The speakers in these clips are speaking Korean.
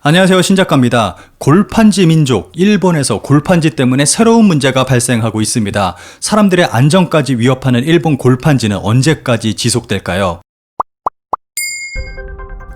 안녕하세요, 신작가입니다. 골판지 민족, 일본에서 골판지 때문에 새로운 문제가 발생하고 있습니다. 사람들의 안전까지 위협하는 일본 골판지는 언제까지 지속될까요?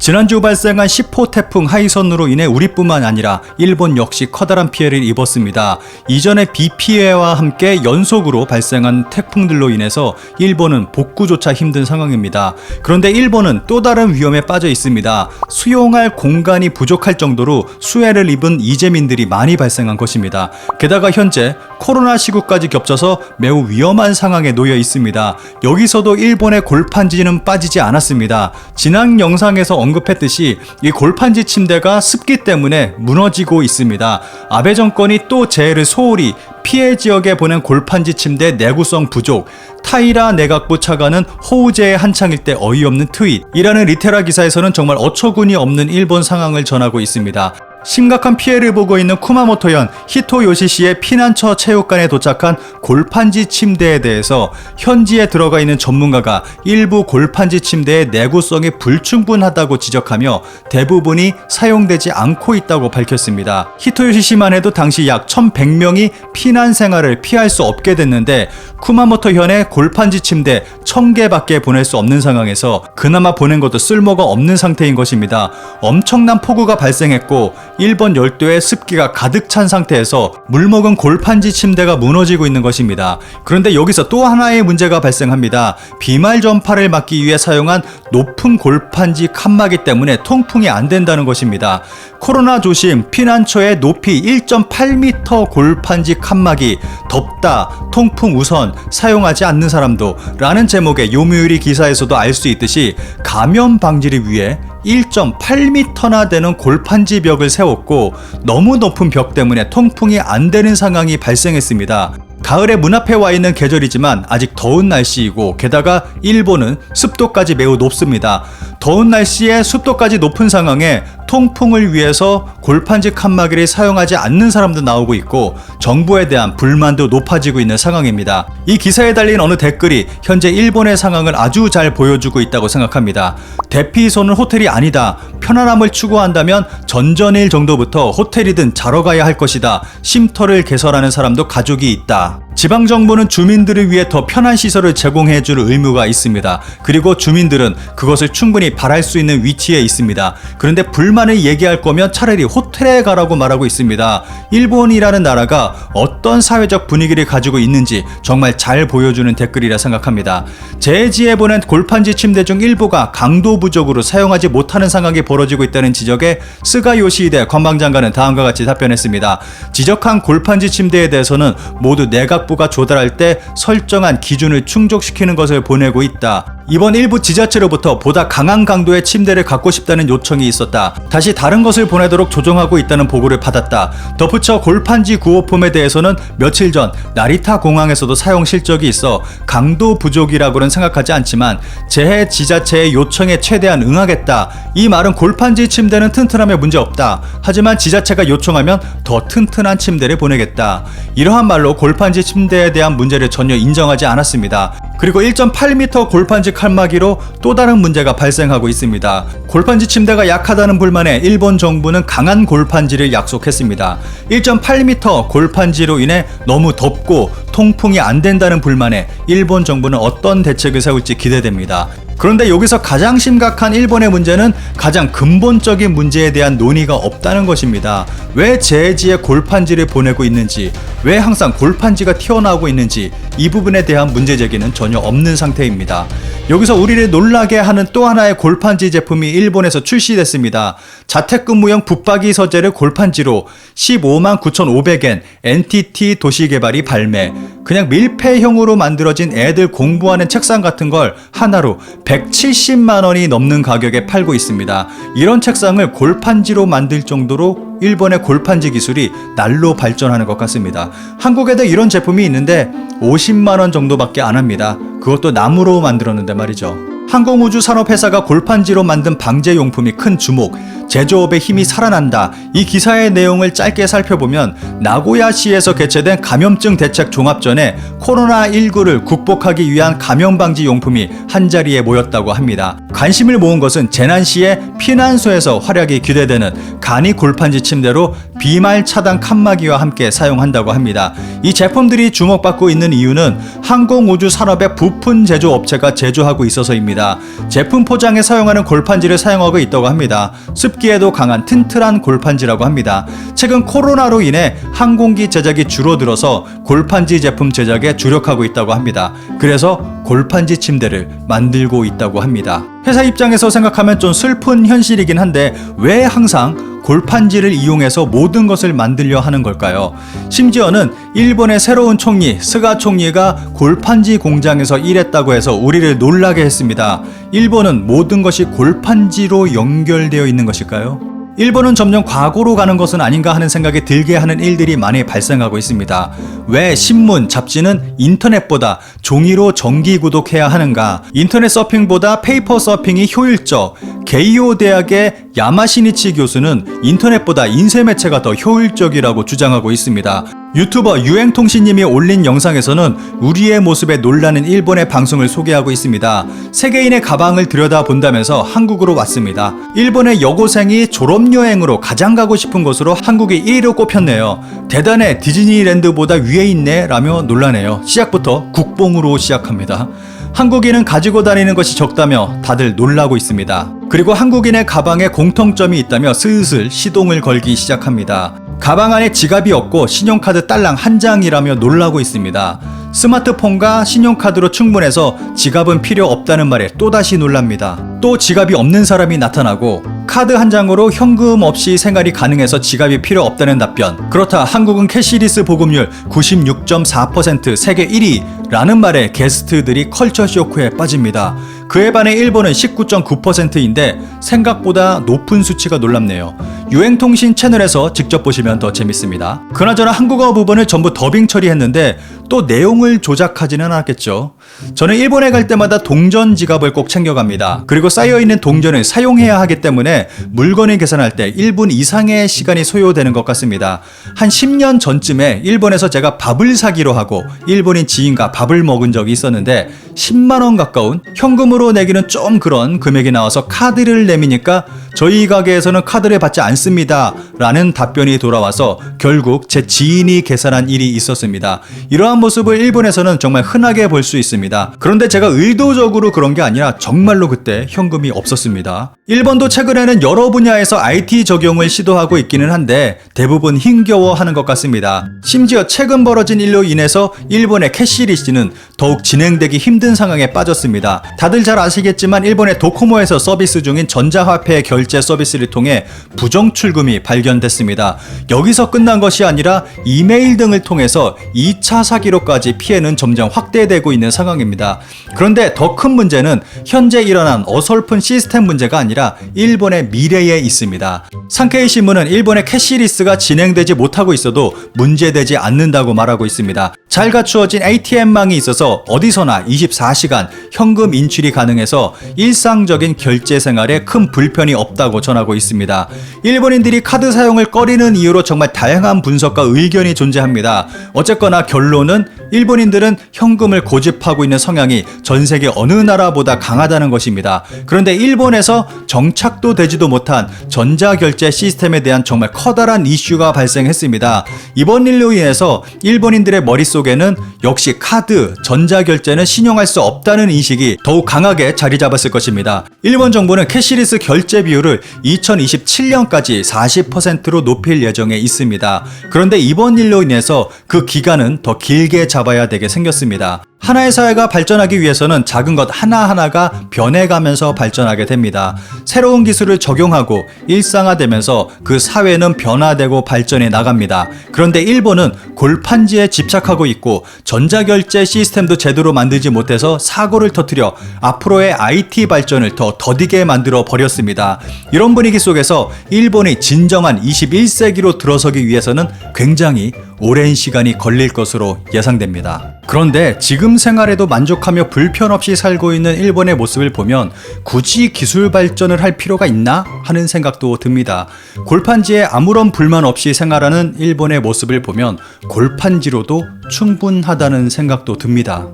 지난주 발생한 10호 태풍 하이선으로 인해 우리뿐만 아니라 일본 역시 커다란 피해를 입었습니다. 이전에 비 피해와 함께 연속으로 발생한 태풍들로 인해서 일본은 복구조차 힘든 상황입니다. 그런데 일본은 또 다른 위험에 빠져 있습니다. 수용할 공간이 부족할 정도로 수해를 입은 이재민들이 많이 발생한 것입니다. 게다가 현재 코로나 시국까지 겹쳐서 매우 위험한 상황에 놓여 있습니다. 여기서도 일본의 골판지는 빠지지 않았습니다. 지난 영상에서 언급했듯이 이 골판지 침대가 습기 때문에 무너지고 있습니다. 아베 정권이 또 재해를 소홀히 피해 지역에 보낸 골판지 침대 내구성 부족, 타이라 내각부 차관은 호우재해 한창일 때 어이없는 트윗이라는 리테라 기사에서는 정말 어처구니 없는 일본 상황을 전하고 있습니다. 심각한 피해를 보고 있는 쿠마모토현 히토요시시의 피난처 체육관에 도착한 골판지 침대에 대해서 현지에 들어가 있는 전문가가 일부 골판지 침대의 내구성이 불충분하다고 지적하며 대부분이 사용되지 않고 있다고 밝혔습니다. 히토요시시만 해도 당시 약 1100명이 피난 생활을 피할 수 없게 됐는데 쿠마모토현의 골판지 침대 1000개밖에 보낼 수 없는 상황에서 그나마 보낸 것도 쓸모가 없는 상태인 것입니다. 엄청난 폭우가 발생했고 일본 열도에 습기가 가득 찬 상태에서 물먹은 골판지 침대가 무너지고 있는 것입니다. 그런데 여기서 또 하나의 문제가 발생합니다. 비말 전파를 막기 위해 사용한 높은 골판지 칸막이 때문에 통풍이 안 된다는 것입니다. 코로나 조심, 피난처의 높이 1.8m 골판지 칸막이, 덥다, 통풍 우선, 사용하지 않는 사람도 라는 제목의 요미우리 기사에서도 알 수 있듯이 감염 방지를 위해 1.8m나 되는 골판지 벽을 세웠고 너무 높은 벽 때문에 통풍이 안 되는 상황이 발생했습니다. 가을에 문 앞에 와 있는 계절이지만 아직 더운 날씨이고 게다가 일본은 습도까지 매우 높습니다. 더운 날씨에 습도까지 높은 상황에 통풍을 위해서 골판지 칸막이를 사용하지 않는 사람도 나오고 있고 정부에 대한 불만도 높아지고 있는 상황입니다. 이 기사에 달린 어느 댓글이 현재 일본의 상황을 아주 잘 보여주고 있다고 생각합니다. 대피소는 호텔이 아니다. 편안함을 추구한다면 전전일 정도부터 호텔이든 자러 가야 할 것이다. 쉼터를 개설하는 사람도 가족이 있다. 지방정부는 주민들을 위해 더 편한 시설을 제공해줄 의무가 있습니다. 그리고 주민들은 그것을 충분히 바랄 수 있는 위치에 있습니다. 그런데 불만을 얘기할 거면 차라리 호텔에 가라고 말하고 있습니다. 일본이라는 나라가 어떤 사회적 분위기를 가지고 있는지 정말 잘 보여주는 댓글이라 생각합니다. 재해지에 보낸 골판지 침대 중 일부가 강도 부족으로 사용하지 못하는 상황이 벌어지고 있다는 지적에 스가 요시히데 관방장관은 다음과 같이 답변했습니다. 지적한 골판지 침대에 대해서는 모두 내각부가 조달할 때 설정한 기준을 충족시키는 것을 보내고 있다. 이번 일부 지자체로부터 보다 강한 강도의 침대를 갖고 싶다는 요청이 있었다. 다시 다른 것을 보내도록 조정하고 있다는 보고를 받았다. 덧붙여 골판지 구호품에 대해서는 며칠 전 나리타 공항에서도 사용 실적이 있어 강도 부족이라고는 생각하지 않지만 재해 지자체의 요청에 최대한 응하겠다. 이 말은 골판지 침대는 튼튼함에 문제없다. 하지만 지자체가 요청하면 더 튼튼한 침대를 보내겠다. 이러한 말로 골판지 침대에 대한 문제를 전혀 인정하지 않았습니다. 그리고 1.8m 골판지 칸막이로 또 다른 문제가 발생하고 있습니다. 골판지 침대가 약하다는 불만에 일본 정부는 강한 골판지를 약속했습니다. 1.8m 골판지로 인해 너무 덥고 통풍이 안 된다는 불만에 일본 정부는 어떤 대책을 세울지 기대됩니다. 그런데 여기서 가장 심각한 일본의 문제는 가장 근본적인 문제에 대한 논의가 없다는 것입니다. 왜 재해지에 골판지를 보내고 있는지, 왜 항상 골판지가 튀어나오고 있는지 이 부분에 대한 문제 제기는 전혀 없는 상태입니다. 여기서 우리를 놀라게 하는 또 하나의 골판지 제품이 일본에서 출시됐습니다. 자택근무용 붙박이 서재를 골판지로 159,500엔 NTT 도시개발이 발매. 그냥 밀폐형으로 만들어진 애들 공부하는 책상 같은 걸 하나로 170만 원이 넘는 가격에 팔고 있습니다. 이런 책상을 골판지로 만들 정도로 일본의 골판지 기술이 날로 발전하는 것 같습니다. 한국에도 이런 제품이 있는데 50만 원 정도밖에 안 합니다. 그것도 나무로 만들었는데 말이죠. 항공우주산업회사가 골판지로 만든 방제용품이 큰 주목, 제조업의 힘이 살아난다. 이 기사의 내용을 짧게 살펴보면 나고야시에서 개최된 감염증 대책 종합전에 코로나19를 극복하기 위한 감염방지 용품이 한자리에 모였다고 합니다. 관심을 모은 것은 재난 시에 피난소에서 활약이 기대되는 간이 골판지 침대로 비말 차단 칸막이와 함께 사용한다고 합니다. 이 제품들이 주목받고 있는 이유는 항공우주 산업의 부품 제조 업체가 제조하고 있어서입니다. 제품 포장에 사용하는 골판지를 사용하고 있다고 합니다. 습기에도 강한 튼튼한 골판지라고 합니다. 최근 코로나로 인해 항공기 제작이 줄어들어서 골판지 제품 제작에 주력하고 있다고 합니다. 그래서 골판지 침대를 만들고 있다고 합니다. 회사 입장에서 생각하면 좀 슬픈 현실이긴 한데 왜 항상 골판지를 이용해서 모든 것을 만들려 하는 걸까요? 심지어는 일본의 새로운 총리 스가 총리가 골판지 공장에서 일했다고 해서 우리를 놀라게 했습니다. 일본은 모든 것이 골판지로 연결되어 있는 것일까요? 일본은 점점 과거로 가는 것은 아닌가 하는 생각이 들게 하는 일들이 많이 발생하고 있습니다. 왜 신문, 잡지는 인터넷보다 종이로 정기 구독해야 하는가? 인터넷 서핑보다 페이퍼 서핑이 효율적. 게이오 대학의 야마시니치 교수는 인터넷보다 인쇄 매체가 더 효율적이라고 주장하고 있습니다. 유튜버 유행통신님이 올린 영상에서는 우리의 모습에 놀라는 일본의 방송을 소개하고 있습니다. 세계인의 가방을 들여다본다면서 한국으로 왔습니다. 일본의 여고생이 졸업여행으로 가장 가고 싶은 곳으로 한국이 1위로 꼽혔네요. 대단해, 디즈니랜드보다 위에 있네 라며 놀라네요. 시작부터 국뽕으로 시작합니다. 한국인은 가지고 다니는 것이 적다며 다들 놀라고 있습니다. 그리고 한국인의 가방에 공통점이 있다며 슬슬 시동을 걸기 시작합니다. 가방 안에 지갑이 없고 신용카드 딸랑 한 장이라며 놀라고 있습니다. 스마트폰과 신용카드로 충분해서 지갑은 필요 없다는 말에 또다시 놀랍니다. 또 지갑이 없는 사람이 나타나고 카드 한 장으로 현금 없이 생활이 가능해서 지갑이 필요 없다는 답변. 그렇다 한국은 캐시리스 보급률 96.4% 세계 1위라는 말에 게스트들이 컬처 쇼크에 빠집니다. 그에 반해 일본은 19.9%인데 생각보다 높은 수치가 놀랍네요. 유행통신 채널에서 직접 보시면 더 재밌습니다. 그나저나 한국어 부분을 전부 더빙 처리했는데 또 내용을 조작하지는 않았겠죠. 저는 일본에 갈 때마다 동전 지갑을 꼭 챙겨갑니다. 그리고 쌓여있는 동전을 사용해야 하기 때문에 물건을 계산할 때 1분 이상의 시간이 소요되는 것 같습니다. 한 10년 전쯤에 일본에서 제가 밥을 사기로 하고 일본인 지인과 밥을 먹은 적이 있었는데 10만원 가까운, 현금으로 내기는 좀 그런 금액이 나와서 카드를 내미니까 저희 가게에서는 카드를 받지 않습니다 라는 답변이 돌아와서 결국 제 지인이 계산한 일이 있었습니다. 이러한 모습을 일본에서는 정말 흔하게 볼 수 있습니다. 그런데 제가 의도적으로 그런 게 아니라 정말로 그때 현금이 없었습니다. 일본도 최근에는 여러 분야에서 IT 적용을 시도하고 있기는 한데 대부분 힘겨워하는 것 같습니다. 심지어 최근 벌어진 일로 인해서 일본의 캐시리스는 더욱 진행되기 힘든 상황에 빠졌습니다. 다들 잘 아시겠지만 일본의 도코모에서 서비스 중인 전자화폐 결제 서비스를 통해 부정출금이 발견됐습니다. 여기서 끝난 것이 아니라 이메일 등을 통해서 2차 사기로까지 피해는 점점 확대되고 있는 상황입니다. 그런데 더 큰 문제는 현재 일어난 어설픈 시스템 문제가 아니라 일본의 미래에 있습니다. 산케이 신문은 일본의 캐시리스가 진행되지 못하고 있어도 문제되지 않는다고 말하고 있습니다. 잘 갖추어진 ATM망이 있어서 어디서나 24시간 현금 인출이 가능해서 일상적인 결제 생활에 큰 불편이 없다고 전하고 있습니다. 일본인들이 카드 사용을 꺼리는 이유로 정말 다양한 분석과 의견이 존재합니다. 어쨌거나 결론은 일본인들은 현금을 고집하고 있는 성향이 전 세계 어느 나라보다 강하다는 것입니다. 그런데 일본에서 정착도 되지도 못한 전자결제 시스템에 대한 정말 커다란 이슈가 발생했습니다. 이번 일로 인해서 일본인들의 머릿속에는 역시 카드, 전자결제는 신용할 수 없다는 인식이 더욱 강하게 자리 잡았을 것입니다. 일본 정부는 캐시리스 결제 비율을 2027년까지 40%로 높일 예정에 있습니다. 그런데 이번 일로 인해서 그 기간은 더 길게 잡아야 되게 생겼습니다. 하나의 사회가 발전하기 위해서는 작은 것 하나하나가 변해가면서 발전하게 됩니다. 새로운 기술을 적용하고 일상화되면서 그 사회는 변화되고 발전해 나갑니다. 그런데 일본은 골판지에 집착하고 있고 전자결제 시스템도 제대로 만들지 못해서 사고를 터뜨려 앞으로의 IT 발전을 더 더디게 만들어 버렸습니다. 이런 분위기 속에서 일본이 진정한 21세기로 들어서기 위해서는 굉장히 오랜 시간이 걸릴 것으로 예상됩니다. 그런데 지금 생활에도 만족하며 불편 없이 살고 있는 일본의 모습을 보면 굳이 기술 발전을 할 필요가 있나 하는 생각도 듭니다. 골판지에 아무런 불만 없이 생활하는 일본의 모습을 보면 골판지로도 충분하다는 생각도 듭니다.